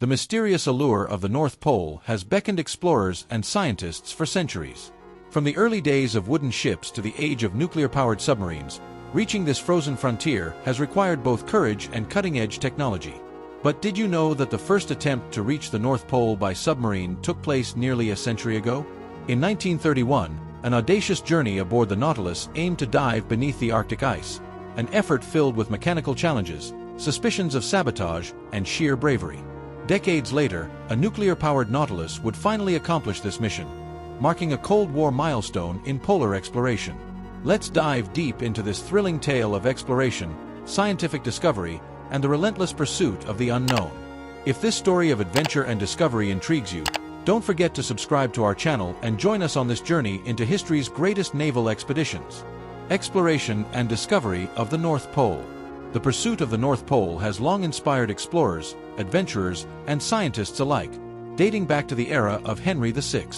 The mysterious allure of the North Pole has beckoned explorers and scientists for centuries. From the early days of wooden ships to the age of nuclear-powered submarines, reaching this frozen frontier has required both courage and cutting-edge technology. But did you know that the first attempt to reach the North Pole by submarine took place nearly a century ago? In 1931, an audacious journey aboard the Nautilus aimed to dive beneath the Arctic ice, an effort filled with mechanical challenges, suspicions of sabotage, and sheer bravery. Decades later, a nuclear-powered Nautilus would finally accomplish this mission, marking a Cold War milestone in polar exploration. Let's dive deep into this thrilling tale of exploration, scientific discovery, and the relentless pursuit of the unknown. If this story of adventure and discovery intrigues you, don't forget to subscribe to our channel and join us on this journey into history's greatest naval expeditions. Exploration and discovery of the North Pole. The pursuit of the North Pole has long inspired explorers, adventurers, and scientists alike, dating back to the era of Henry VI.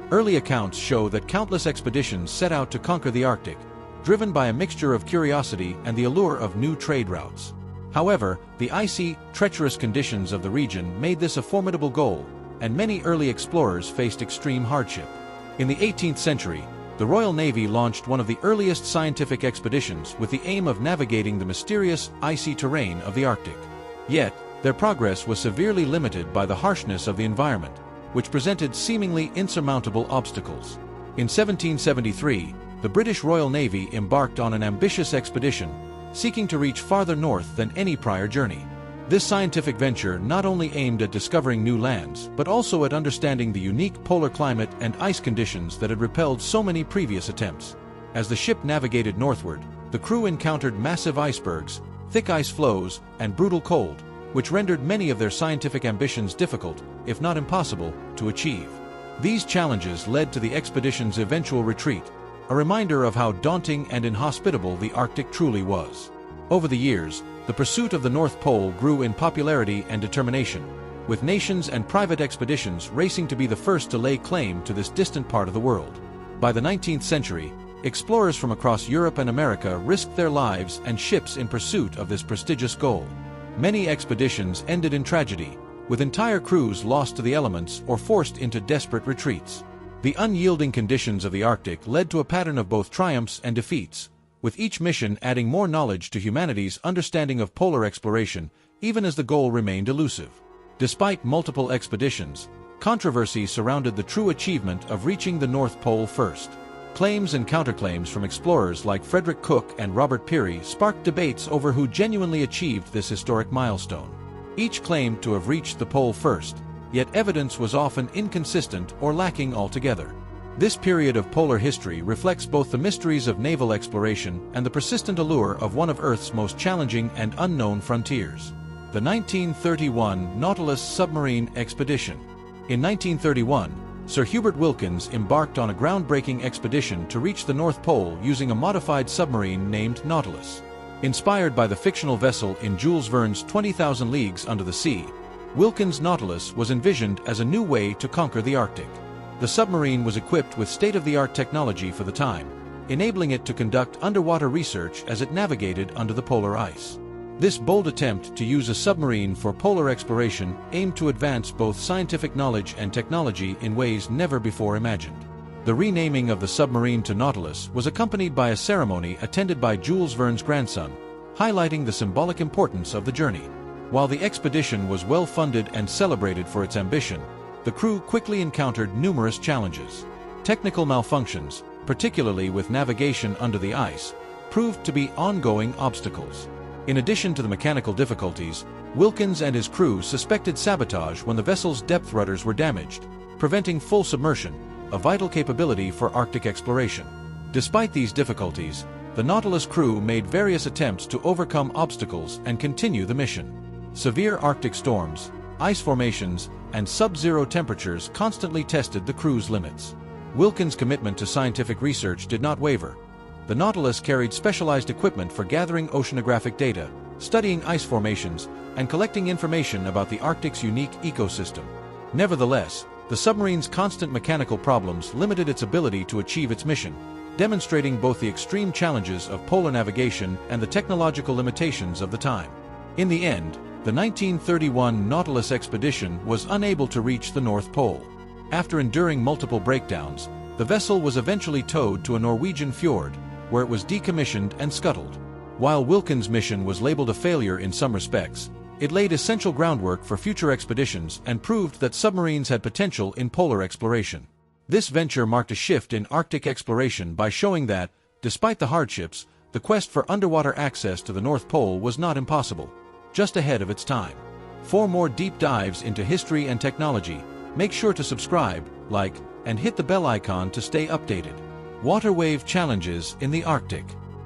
Early accounts show that countless expeditions set out to conquer the Arctic, driven by a mixture of curiosity and the allure of new trade routes. However, the icy, treacherous conditions of the region made this a formidable goal, and many early explorers faced extreme hardship. In the 18th century, the Royal Navy launched one of the earliest scientific expeditions with the aim of navigating the mysterious, icy terrain of the Arctic. Yet, their progress was severely limited by the harshness of the environment, which presented seemingly insurmountable obstacles. In 1773, the British Royal Navy embarked on an ambitious expedition, seeking to reach farther north than any prior journey. This scientific venture not only aimed at discovering new lands, but also at understanding the unique polar climate and ice conditions that had repelled so many previous attempts. As the ship navigated northward, the crew encountered massive icebergs, thick ice floes, and brutal cold, which rendered many of their scientific ambitions difficult, if not impossible, to achieve. These challenges led to the expedition's eventual retreat, a reminder of how daunting and inhospitable the Arctic truly was. Over the years, the pursuit of the North Pole grew in popularity and determination, with nations and private expeditions racing to be the first to lay claim to this distant part of the world. By the 19th century, explorers from across Europe and America risked their lives and ships in pursuit of this prestigious goal. Many expeditions ended in tragedy, with entire crews lost to the elements or forced into desperate retreats. The unyielding conditions of the Arctic led to a pattern of both triumphs and defeats, with each mission adding more knowledge to humanity's understanding of polar exploration, even as the goal remained elusive. Despite multiple expeditions, controversy surrounded the true achievement of reaching the North Pole first. Claims and counterclaims from explorers like Frederick Cook and Robert Peary sparked debates over who genuinely achieved this historic milestone. Each claimed to have reached the pole first, yet evidence was often inconsistent or lacking altogether. This period of polar history reflects both the mysteries of naval exploration and the persistent allure of one of Earth's most challenging and unknown frontiers. The 1931 Nautilus submarine expedition. In 1931, Sir Hubert Wilkins embarked on a groundbreaking expedition to reach the North Pole using a modified submarine named Nautilus. Inspired by the fictional vessel in Jules Verne's 20,000 Leagues Under the Sea, Wilkins' Nautilus was envisioned as a new way to conquer the Arctic. The submarine was equipped with state-of-the-art technology for the time, enabling it to conduct underwater research as it navigated under the polar ice. This bold attempt to use a submarine for polar exploration aimed to advance both scientific knowledge and technology in ways never before imagined. The renaming of the submarine to Nautilus was accompanied by a ceremony attended by Jules Verne's grandson, highlighting the symbolic importance of the journey. While the expedition was well-funded and celebrated for its ambition, the crew quickly encountered numerous challenges. Technical malfunctions, particularly with navigation under the ice, proved to be ongoing obstacles. In addition to the mechanical difficulties, Wilkins and his crew suspected sabotage when the vessel's depth rudders were damaged, preventing full submersion, a vital capability for Arctic exploration. Despite these difficulties, the Nautilus crew made various attempts to overcome obstacles and continue the mission. Severe Arctic storms, ice formations, and sub-zero temperatures constantly tested the crew's limits. Wilkins' commitment to scientific research did not waver. The Nautilus carried specialized equipment for gathering oceanographic data, studying ice formations, and collecting information about the Arctic's unique ecosystem. Nevertheless, the submarine's constant mechanical problems limited its ability to achieve its mission, demonstrating both the extreme challenges of polar navigation and the technological limitations of the time. In the end, the 1931 Nautilus expedition was unable to reach the North Pole. After enduring multiple breakdowns, the vessel was eventually towed to a Norwegian fjord, where it was decommissioned and scuttled. While Wilkins' mission was labeled a failure in some respects, it laid essential groundwork for future expeditions and proved that submarines had potential in polar exploration. This venture marked a shift in Arctic exploration by showing that, despite the hardships, the quest for underwater access to the North Pole was not impossible, just ahead of its time. For more deep dives into history and technology, make sure to subscribe, like, and hit the bell icon to stay updated. Water wave challenges in the Arctic.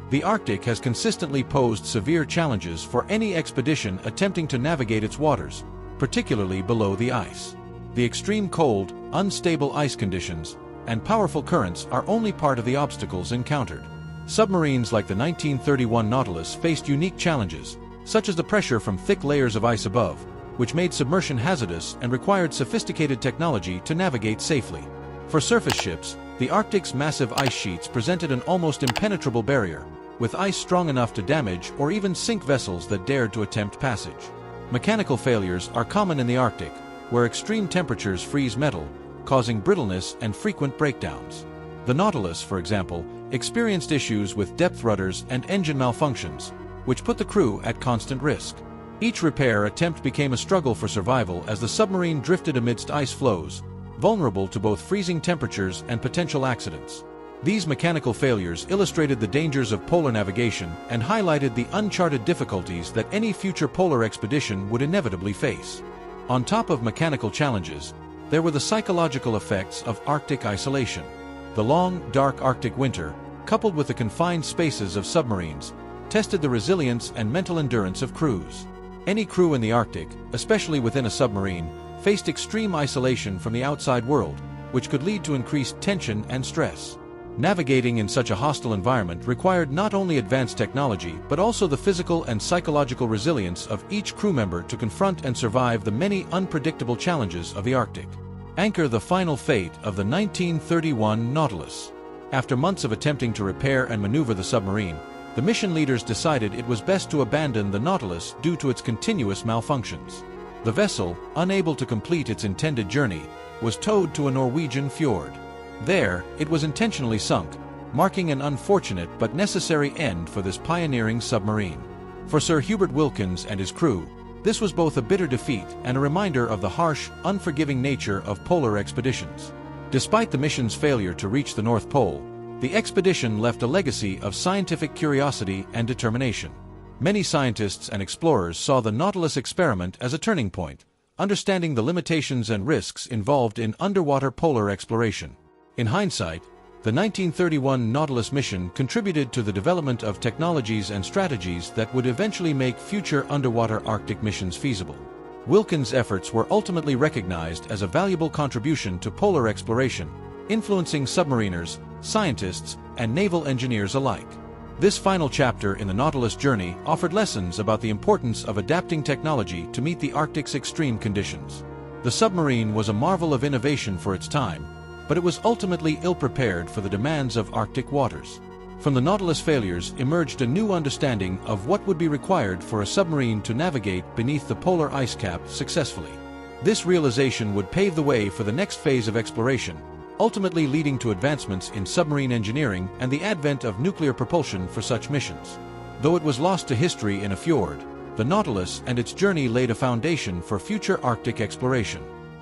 The Arctic has consistently posed severe challenges for any expedition attempting to navigate its waters, particularly below the ice. The extreme cold, unstable ice conditions, and powerful currents are only part of the obstacles encountered. Submarines like the 1931 Nautilus faced unique challenges, such as the pressure from thick layers of ice above, which made submersion hazardous and required sophisticated technology to navigate safely. For surface ships, the Arctic's massive ice sheets presented an almost impenetrable barrier, with ice strong enough to damage or even sink vessels that dared to attempt passage. Mechanical failures are common in the Arctic, where extreme temperatures freeze metal, causing brittleness and frequent breakdowns. The Nautilus, for example, experienced issues with depth rudders and engine malfunctions, which put the crew at constant risk. Each repair attempt became a struggle for survival as the submarine drifted amidst ice flows, vulnerable to both freezing temperatures and potential accidents. These mechanical failures illustrated the dangers of polar navigation and highlighted the uncharted difficulties that any future polar expedition would inevitably face. On top of mechanical challenges, there were the psychological effects of Arctic isolation. The long, dark Arctic winter, coupled with the confined spaces of submarines, tested the resilience and mental endurance of crews. Any crew in the Arctic, especially within a submarine, faced extreme isolation from the outside world, which could lead to increased tension and stress. Navigating in such a hostile environment required not only advanced technology but also the physical and psychological resilience of each crew member to confront and survive the many unpredictable challenges of the Arctic. Anchor: the final fate of the 1931 Nautilus. After months of attempting to repair and maneuver the submarine, the mission leaders decided it was best to abandon the Nautilus due to its continuous malfunctions. The vessel, unable to complete its intended journey, was towed to a Norwegian fjord. There, it was intentionally sunk, marking an unfortunate but necessary end for this pioneering submarine. For Sir Hubert Wilkins and his crew, this was both a bitter defeat and a reminder of the harsh, unforgiving nature of polar expeditions. Despite the mission's failure to reach the North Pole, the expedition left a legacy of scientific curiosity and determination. Many scientists and explorers saw the Nautilus experiment as a turning point, understanding the limitations and risks involved in underwater polar exploration. In hindsight, the 1931 Nautilus mission contributed to the development of technologies and strategies that would eventually make future underwater Arctic missions feasible. Wilkins' efforts were ultimately recognized as a valuable contribution to polar exploration, influencing submariners, scientists, and naval engineers alike. This final chapter in the Nautilus journey offered lessons about the importance of adapting technology to meet the Arctic's extreme conditions. The submarine was a marvel of innovation for its time, but it was ultimately ill-prepared for the demands of Arctic waters. From the Nautilus failures emerged a new understanding of what would be required for a submarine to navigate beneath the polar ice cap successfully. This realization would pave the way for the next phase of exploration, ultimately leading to advancements in submarine engineering and the advent of nuclear propulsion for such missions. Though it was lost to history in a fjord, the Nautilus and its journey laid a foundation for future Arctic exploration.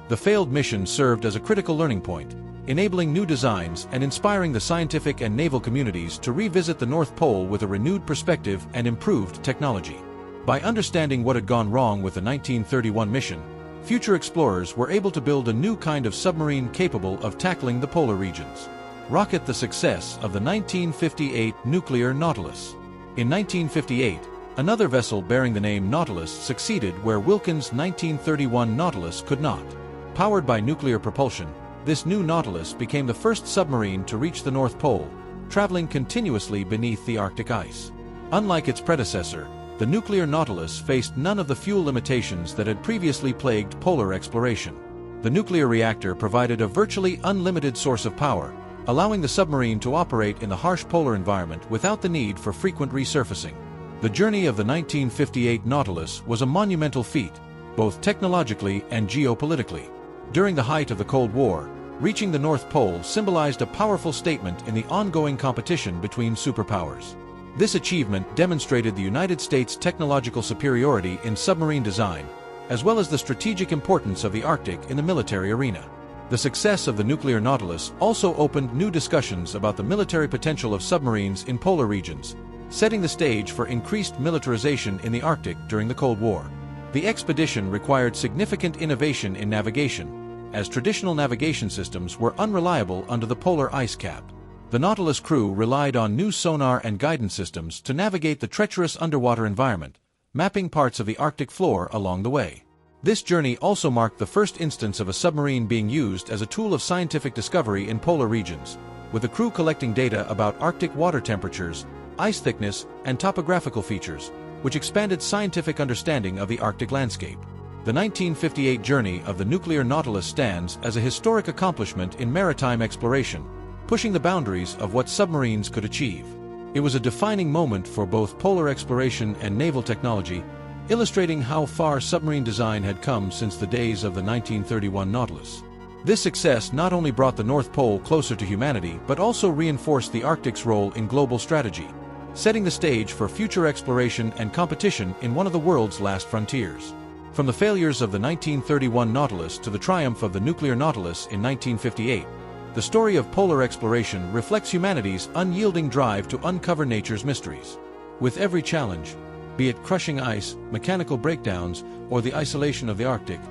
The failed mission served as a critical learning point, enabling new designs and inspiring the scientific and naval communities to revisit the North Pole with a renewed perspective and improved technology. By understanding what had gone wrong with the 1931 mission, future explorers were able to build a new kind of submarine capable of tackling the polar regions. Rocket: the success of the 1958 nuclear Nautilus. In 1958, another vessel bearing the name Nautilus succeeded where Wilkins' 1931 Nautilus could not. Powered by nuclear propulsion, this new Nautilus became the first submarine to reach the North Pole, traveling continuously beneath the Arctic ice. Unlike its predecessor, the nuclear Nautilus faced none of the fuel limitations that had previously plagued polar exploration. The nuclear reactor provided a virtually unlimited source of power, allowing the submarine to operate in the harsh polar environment without the need for frequent resurfacing. The journey of the 1958 Nautilus was a monumental feat, both technologically and geopolitically. During the height of the Cold War, reaching the North Pole symbolized a powerful statement in the ongoing competition between superpowers. This achievement demonstrated the United States' technological superiority in submarine design, as well as the strategic importance of the Arctic in the military arena. The success of the nuclear Nautilus also opened new discussions about the military potential of submarines in polar regions, setting the stage for increased militarization in the Arctic during the Cold War. The expedition required significant innovation in navigation, as traditional navigation systems were unreliable under the polar ice cap. The Nautilus crew relied on new sonar and guidance systems to navigate the treacherous underwater environment, mapping parts of the Arctic floor along the way. This journey also marked the first instance of a submarine being used as a tool of scientific discovery in polar regions, with the crew collecting data about Arctic water temperatures, ice thickness, and topographical features, which expanded scientific understanding of the Arctic landscape. The 1958 journey of the nuclear Nautilus stands as a historic accomplishment in maritime exploration, pushing the boundaries of what submarines could achieve. It was a defining moment for both polar exploration and naval technology, illustrating how far submarine design had come since the days of the 1931 Nautilus. This success not only brought the North Pole closer to humanity but also reinforced the Arctic's role in global strategy, setting the stage for future exploration and competition in one of the world's last frontiers. From the failures of the 1931 Nautilus to the triumph of the nuclear Nautilus in 1958, the story of polar exploration reflects humanity's unyielding drive to uncover nature's mysteries. With every challenge, be it crushing ice, mechanical breakdowns, or the isolation of the Arctic,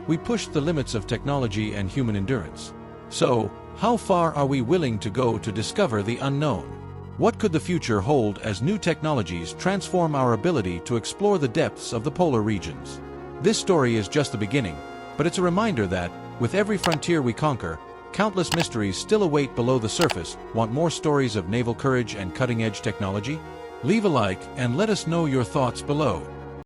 we pushed the limits of technology and human endurance. So, how far are we willing to go to discover the unknown? What could the future hold as new technologies transform our ability to explore the depths of the polar regions? This story is just the beginning, but it's a reminder that, with every frontier we conquer, countless mysteries still await below the surface. Want more stories of naval courage and cutting-edge technology? Leave a like and let us know your thoughts below.